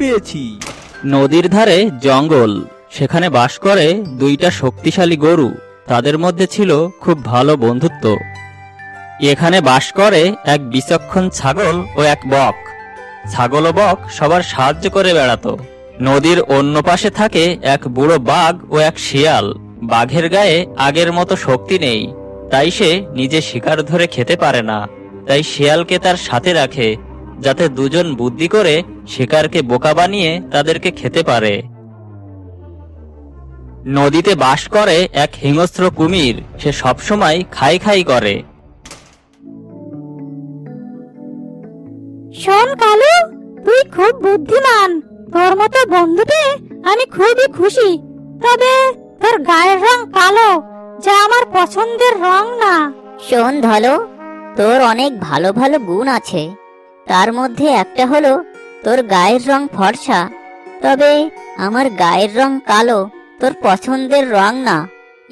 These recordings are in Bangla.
পেয়েছি। নদীর ধারে জঙ্গল, সেখানে বাস করে দুইটা শক্তিশালী গরু। তাদের মধ্যে ছিল খুব ভালো বন্ধুত্ব। এখানে বাস করে এক বিচক্ষণ ছাগল ও এক বক। ছাগল ও বক সবার সাহায্য করে বেড়াতো। নদীর অন্য পাশে থাকে এক বুড়ো বাঘ ও এক শিয়াল। বাঘের গায়ে আগের মতো শক্তি নেই, তাই সে নিজে শিকার ধরে খেতে পারে না। তাই শিয়ালকে তার সাথে রাখে, যাতে দুজন বুদ্ধি করে শিকারকে বোকা বানিয়ে তাদেরকে খেতে পারে। নদীতে বাস করে এক হিংস্র কুমির। সে সবসময় খাই খাই করে। শোন কালু, তুই খুব বুদ্ধিমান। তোর মতো বন্ধু পেয়ে আমি খুবই খুশি। তবে তোর গায়ের রং কালো, যা আমার পছন্দের রং না। শোন ধলো, তোর অনেক ভালো ভালো গুণ আছে। তার মধ্যে একটা হলো তোর গায়ের রং ফর্সা। তবে আমার গায়ের রং কালো, তোর পছন্দের রং না।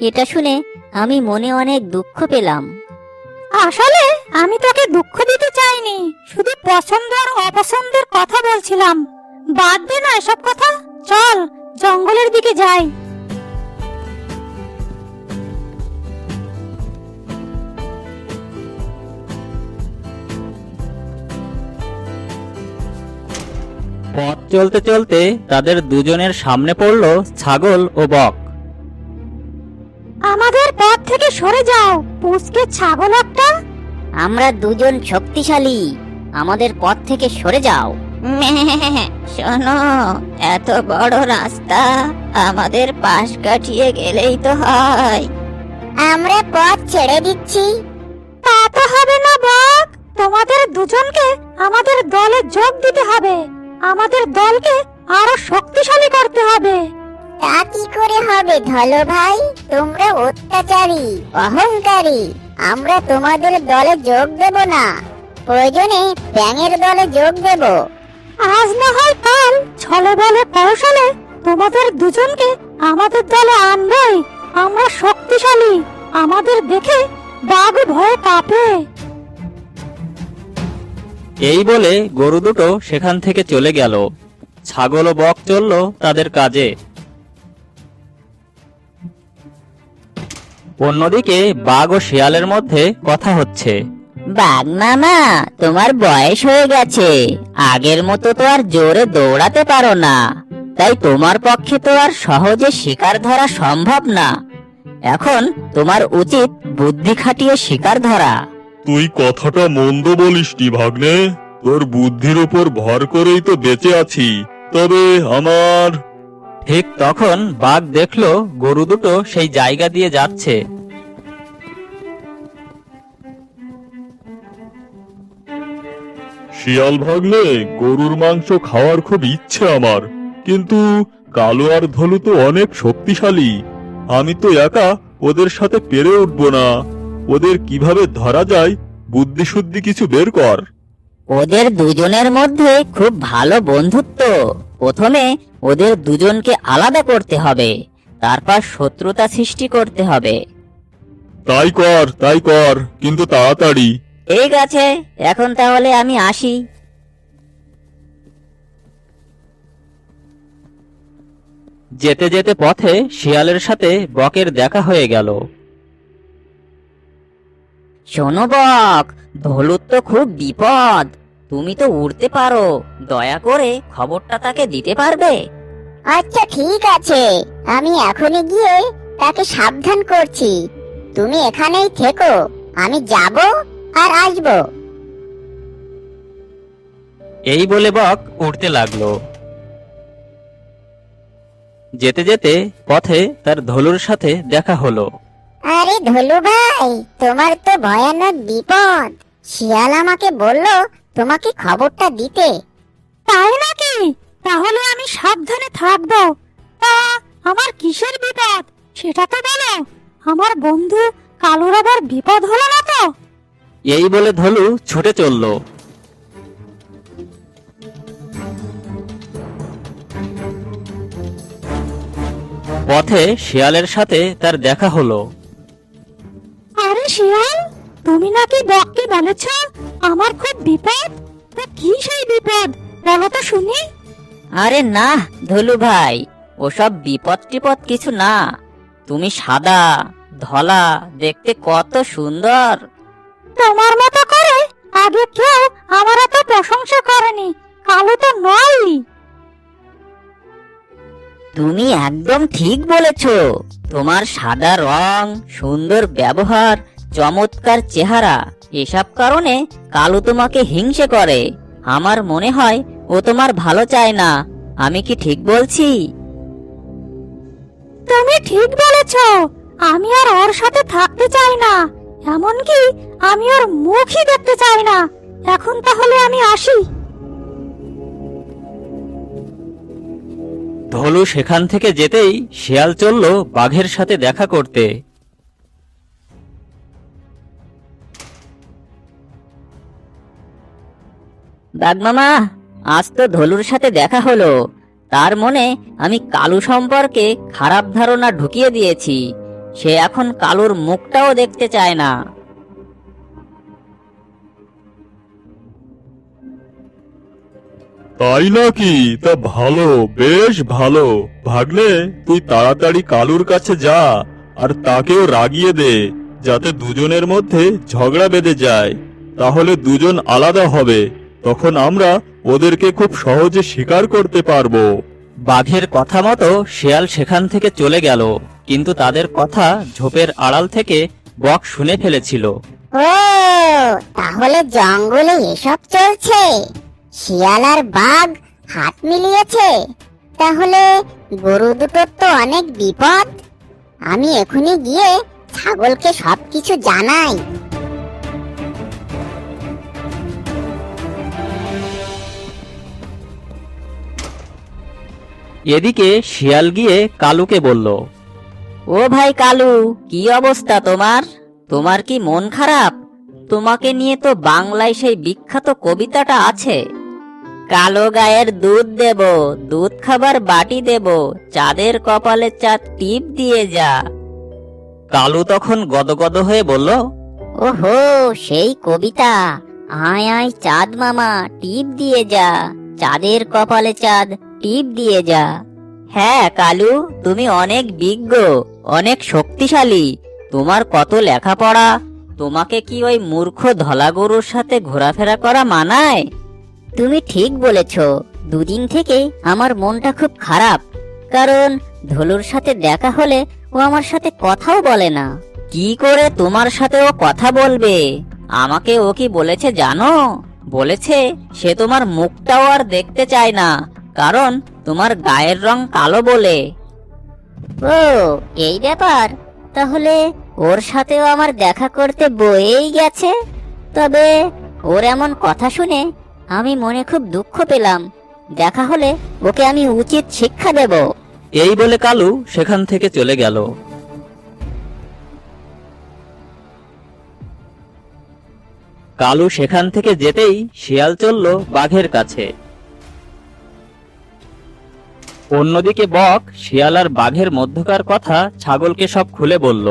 এটা শুনে আমি মনে অনেক দুঃখ পেলাম। আসলে আমি তোকে দুঃখ দিতে চাইনি, শুধু পছন্দ আর অপছন্দের কথা বলছিলাম। বাদ দে না এসব কথা, চল জঙ্গলের দিকে যাই। পথ চলতে চলতে তাদের দুজনের সামনে পড়ল ছাগল ও বক। আমাদের পথ থেকে সরে যাও, পুচকে ছাগল একটা। আমরা দুজন শক্তিশালী, আমাদের পথ থেকে সরে যাও। শোনো, এত বড় রাস্তা, আমাদের পাশ কাটিয়ে গেলেই তো হয়। আমরা পথ ছেড়ে দিচ্ছি। তা তো হবে না বক, তোমাদের দুজনকে আমাদের দলে যোগ দিতে হবে। আমাদের দলকে আরো শক্তিশালী করতে হবে। তা কি করে হবে ধলো ভাই? তোমরা অত্যাচারী, অহংকারী। আমরা তোমাদের দলে যোগ দেব না, প্রয়োজনে ব্যাঙের দলে যোগ দেব। আজ না হয় কাল ছলে বলে কৌশলে তোমাদের দুজনকে আমাদের দলে আনবেই। আমরা শক্তিশালী, আমাদের দেখে বাঘ ভয়ে কাঁপে। এই বলে গরু দুটো সেখান থেকে চলে গেল। ছাগল ও বক চলল তাদের কাজে। অন্যদিকে বাঘ ও শিয়ালের মধ্যে কথা হচ্ছে। বাঘ মামা, তোমার বয়স হয়ে গেছে, আগের মতো তো আর জোরে দৌড়াতে পারো না। তাই তোমার পক্ষে তো আর সহজে শিকার ধরা সম্ভব না। এখন তোমার উচিত বুদ্ধি খাটিয়ে শিকার ধরা। তুই কথাটা মন্দ বলিসনি ভাগ্নে, তোর বুদ্ধির উপর ভর করেই তো বেঁচে আছি। তবে আমার ঠিক তখন বাঘ দেখল গরু দুটো সেই জায়গা দিয়ে যাচ্ছে। শিয়াল ভাগ্নে, গরুর মাংস খাওয়ার খুব ইচ্ছে আমার, কিন্তু কালো আর ধলু তো অনেক শক্তিশালী। আমি তো একা ওদের সাথে পেরে উঠবো না। ওদের কিভাবে ধরা যায়, বুদ্ধি শুদ্ধি কিছু বের কর। ওদের দুজনের মধ্যে খুব ভালো বন্ধুত্ব। প্রথমে ওদের দুজনকে আলাদা করতে হবে, তারপর শত্রুতা সৃষ্টি করতে হবে। তাই কর, কিন্তু তাড়াতাড়ি। ঠিক আছে, এখন তাহলে আমি আসি। যেতে যেতে পথে শিয়ালের সাথে বকের দেখা হয়ে গেল। শোনো বক, ধলুর তো খুব বিপদ। তুমি তো উড়তে পারো, দয়া করে খবরটা তাকে দিতে পারবে? আচ্ছা ঠিক আছে, আমি এখনই গিয়ে তাকে সাবধান করছি। তুমি এখানেই থেকো, আমি যাব আর আসব। এই বলে বক উড়তে লাগলো। যেতে যেতে পথে তার ধলুর সাথে দেখা হলো। আরে ধলু ভাই, তোমার তো ভয়ানক বিপদ। শিয়াল আমাকে বলল তোমাকে খবরটা দিতে। তাই নাকি? তাহলে আমি সাবধানে থাকবো। তা আমার কিসের বিপদ সেটা তো বলো। আমার বন্ধু কালুর আবার বিপদ হলো না তো? এই বলে ধলু ছুটে চলল। পথে শিয়ালের সাথে তার দেখা হলো। আরে শিয়াল, তুমি নাকি বককে বলেছ আমার খুব বিপদ? তা কি সেই বিপদ, বলো তো শুনি। আরে না ধলু ভাই, ওসব বিপদ টিপদ কিছু না। তুমি সাদা ধলা দেখতে কত সুন্দর। তোমার মতো করে আগে কেউ আমার এত প্রশংসা করেনি। কালো তো নয়। তুমি একদম ঠিক বলেছ। তোমার সাদা রং, সুন্দর ব্যবহার, চমৎকার চেহারা, এসব কারণে কালু তোমাকে হিংসে করে। আমার মনে হয় ও তোমার ভালো চায় না। আমি কি ঠিক বলছি? তুমি ঠিক বলেছ। আমি আর ওর সাথে থাকতে চাই না, এমনকি আমি ওর মুখই দেখতে চাই না। এখন তাহলে আমি আসি। ধলু সেখান থেকে যেতেই শিয়াল চলল বাঘের সাথে দেখা করতে। বাঘমামা, আজ তো ধলুর সাথে দেখা হলো। তার মনে আমি কালু সম্পর্কে খারাপ ধারণা ঢুকিয়ে দিয়েছি। সে এখন কালুর মুখটাও দেখতে চায় না। তাই নাকি? তা ভালো, বেশ ভালো। ভাগ্নে, তুই তাড়াতাড়ি কালুর কাছে যা আর তাকেও রাগিয়ে দে, যাতে দুজনের মধ্যে ঝগড়া বেঁধে যায়। তাহলে দুজন আলাদা হবে, তখন আমরা ওদেরকে খুব সহজে শিকার করতে পারবো। বাঘের কথা মতো শিয়াল সেখান থেকে চলে গেল, কিন্তু তাদের কথা ঝোপের আড়াল থেকে বক শুনে ফেলেছিল। ও, তাহলে জঙ্গলে এসব চলছে। শিয়াল আর বাঘ হাত মিলিয়েছে। তাহলে গরু দুটোর তো অনেক বিপদ। আমি এখনই গিয়ে ছাগলকে সবকিছু জানাই। এদিকে শিয়াল গিয়ে কালুকে বলল, ও ভাই কালু, কি অবস্থা তোমার? তোমার কি মন খারাপ? তোমাকে নিয়ে তো বাংলায় সেই বিখ্যাত কবিতাটা আছে, কালো গায়ের দুধ দেব, দুধ খাবার বাটি দেব, চাঁদের কপালে চাঁদ টিপ দিয়ে যা। কালু তখন গদগদ হয়ে বলল, ওহো, সেই কবিতা। আয় আয় চাঁদ মামা, টিপ দিয়ে যা, চাঁদের কপালে চাঁদ টিপ দিয়ে যা। হ্যাঁ কালু, তুমি অনেক বিজ্ঞ, অনেক শক্তিশালী। তোমার কত লেখাপড়া। তোমাকে কি ওই মূর্খ ধলা গরুর সাথে ঘোরাফেরা করা মানায়? তুমি ঠিক বলেছ। দুদিন থেকে আমার মনটা খুব খারাপ, কারণ ধলুর সাথে দেখা হলে ও আমার সাথে কথাও বলে না। কি করে তোমার সাথে ও কথা বলবে? আমাকে ও কি বলেছে জানো? বলেছে সে তোমার মুখটাও আর দেখতে চায় না, কারণ তোমার গায়ের রং কালো বলে। ও, এই ব্যাপার। তাহলে ওর সাথেও আমার দেখা করতে বয়েই গেছে। তবে ওর এমন কথা শুনে আমি মনে খুব দুঃখ পেলাম। দেখা হলে ওকে আমি উচিত শিক্ষা দেব। এই বলে কালু সেখান থেকে চলে গেল। কালু সেখান থেকে যেতেই শিয়াল চলল বাঘের কাছে। অন্যদিকে বক শিয়াল আর বাঘের মধ্যকার কথা ছাগলকে সব খুলে বলল।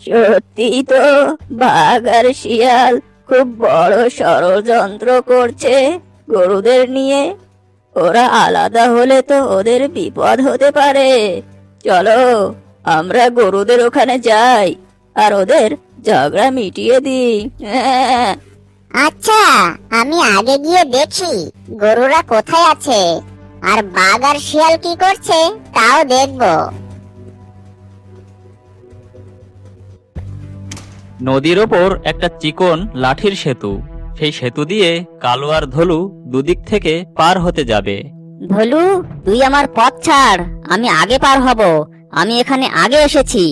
সত্যি তো বাঘ আর শিয়াল খুব বড় ষড়যন্ত্র করছে গরুদের নিয়ে। ওরা আলাদা হলে তো ওদের বিপদ হতে পারে। চলো আমরা গরুদের ওখানে যাই আর ওদের ঝগড়া মিটিয়ে দিই। আচ্ছা, আমি আগে গিয়ে দেখি গরুরা কোথায় আছে, আর বাঘ আর শিয়াল কি করছে তাও দেখব। নদীর ওপর একটা চিকন লাঠির সেতু। সেই সেতু দিয়ে কালু আর ধলু দুদিক থেকে পার হতে যাবে। ভলু, তুই আমার পথ ছাড়, আমি আগে পার হব। আমি এখানে আগে এসেছি।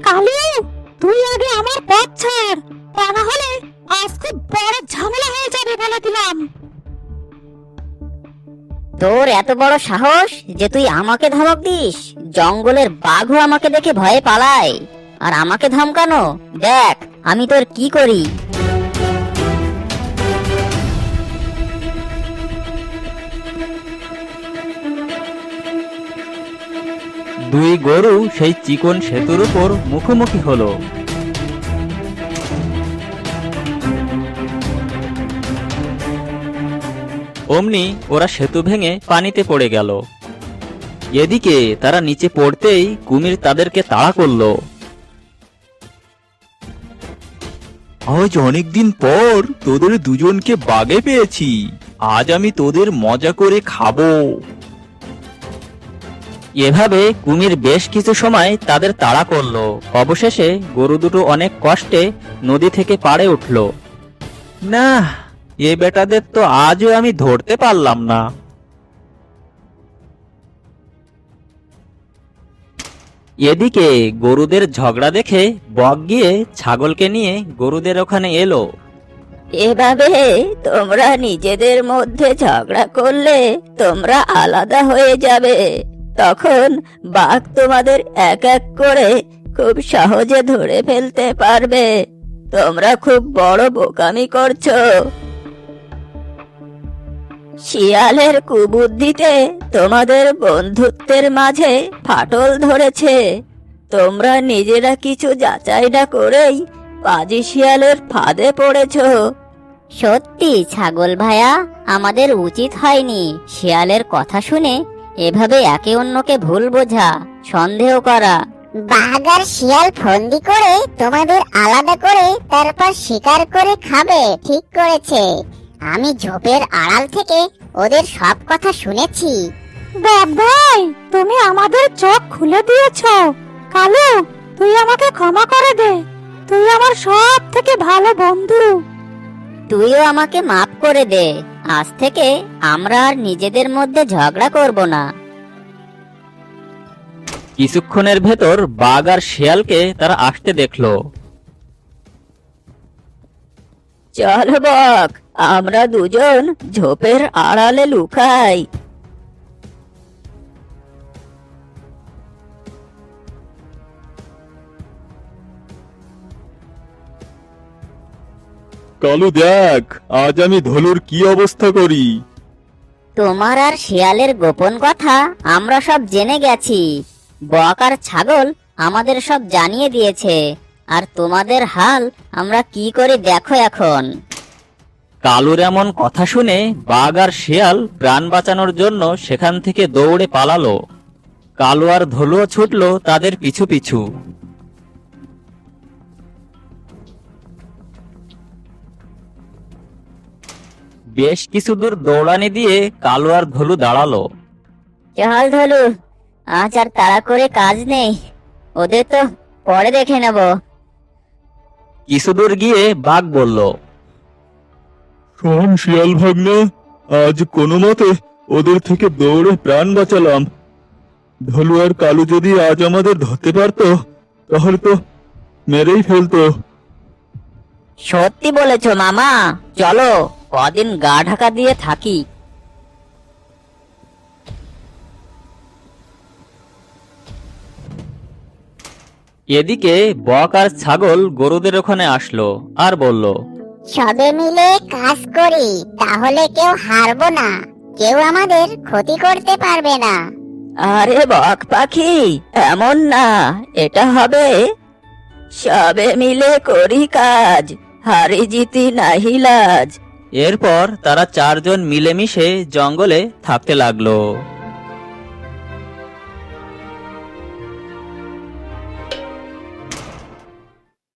কালু, তুই আগে আমার পথ ছাড়, তা না হলে আজ খুব বড় ঝামেলা হয়ে যাবে বলে দিলাম। তোর এত বড় সাহস যে তুই আমাকে ধমক দিস? জঙ্গলের বাঘও আমাকে দেখে ভয়ে পালায়, আর আমাকে ধমকানো? দেখ আমি তোর কি করি। দুই গরু সেই চিকন সেতুর উপর মুখোমুখি হলো। অমনি ওরা সেতু ভেঙে পানিতে পড়ে গেল। এদিকে তারা নিচে পড়তেই কুমির তাদেরকে তাড়া করলো। আজ অনেকদিন পর তোদের দুজনকে বাগে পেয়েছি। আজ আমি তোদের মজা করে খাবো। এভাবে কুমির বেশ কিছু সময় তাদের তাড়া করলো। অবশেষে গরু দুটো অনেক কষ্টে নদী থেকে পাড়ে উঠল। না, এ বেটাদের তো আজও আমি ধরতে পারলাম না। এদিকে গরুদের ঝগড়া দেখে বক গিয়ে ছাগলকে নিয়ে গরুদের ওখানে এলো। এভাবে তোমরা নিজেদের মধ্যে ঝগড়া করলে তোমরা আলাদা হয়ে যাবে। তখন বাঘ তোমাদের এক এক করে খুব সহজে ধরে ফেলতে পারবে। তোমরা খুব বড় বোকামি করছো। শিয়ালের কুবুদ্ধিতে তোমাদের বন্ধুত্বের মাঝে ফাটল ধরেছে। তোমরা নিজেরা কিছু যাচাই না করেই পাজি শিয়ালের ফাঁদে পড়েছো। সত্যি ছাগল ভাইয়া, আমাদের উচিত হয়নি শিয়ালের কথা শুনে এভাবে একে অন্যকে ভুল বোঝা, সন্দেহ করা। বাঘ আর শিয়াল ফন্দি করে তোমাদের আলাদা করে তারপর শিকার করে খাবে, ঠিক করেছে। আমি ঝোপের আড়াল থেকে ওদের সব কথা শুনেছি। বাঘ ভাই, তুমি আমাদের চোখ খুলে দিয়েছো। কালু, তুই আমাকে ক্ষমা করে দে। তুই আমার সব থেকে ভালো বন্ধু। তুইও আমাকে মাফ করে দে। আজ থেকে আমরা আর নিজেদের মধ্যে ঝগড়া করব না। কিছুক্ষণের ভেতর বাঘ আর শিয়ালকে তারা আসতে দেখলো। চল বক, আমরা দুজন ঝোপের আড়ালে লুকাই। কালু দেখ, আজ আমি ধলুর কি অবস্থা করি। তোমার আর শিয়ালের গোপন কথা আমরা সব জেনে গেছি। বক আর ছাগল আমাদের সব জানিয়ে দিয়েছে। আর তোমাদের হাল আমরা কি করে দেখো এখন। কালুর এমন কথা শুনে বাঘ আর শিয়াল প্রাণ বাঁচানোর জন্য সেখান থেকে দৌড়ে পালালো। কালু আর ধলুও ছুটলো তাদের পিছু পিছু। বেশ কিছু দূর দৌড়ানি দিয়ে কালু আর ধলু দাঁড়ালো। চল ধলু, আজ আর তাড়া করে কাজ নেই। ওদের তো পরে দেখে নেব। কিছু দূর গিয়ে বাঘ বলল, শোন শিয়াল ভাগ্নে, আজ কোনো মতে ওদের থেকে দৌড়ে প্রাণ বাঁচালাম। ধলু আর কালু যদি আজ আমাদের ধরতে পারতো তাহলে তো মেরেই ফেলতো। সত্যি বলেছো মামা, চলো কদিন গা ঢাকা দিয়ে থাকি। এদিকে বক আর ছাগল গরুদের ওখানে আসলো আর বলল, সবে মিলে কাজ করি, তাহলে কেউ হারবো না, কেউ আমাদের ক্ষতি করতে পারবে না। আরে বক পাখি, এমন না, এটা হবে সবে মিলে করি কাজ, হারি জিতি নাহি লাজ। এরপর তারা চারজন মিলেমিশে জঙ্গলে থাকতে লাগলো।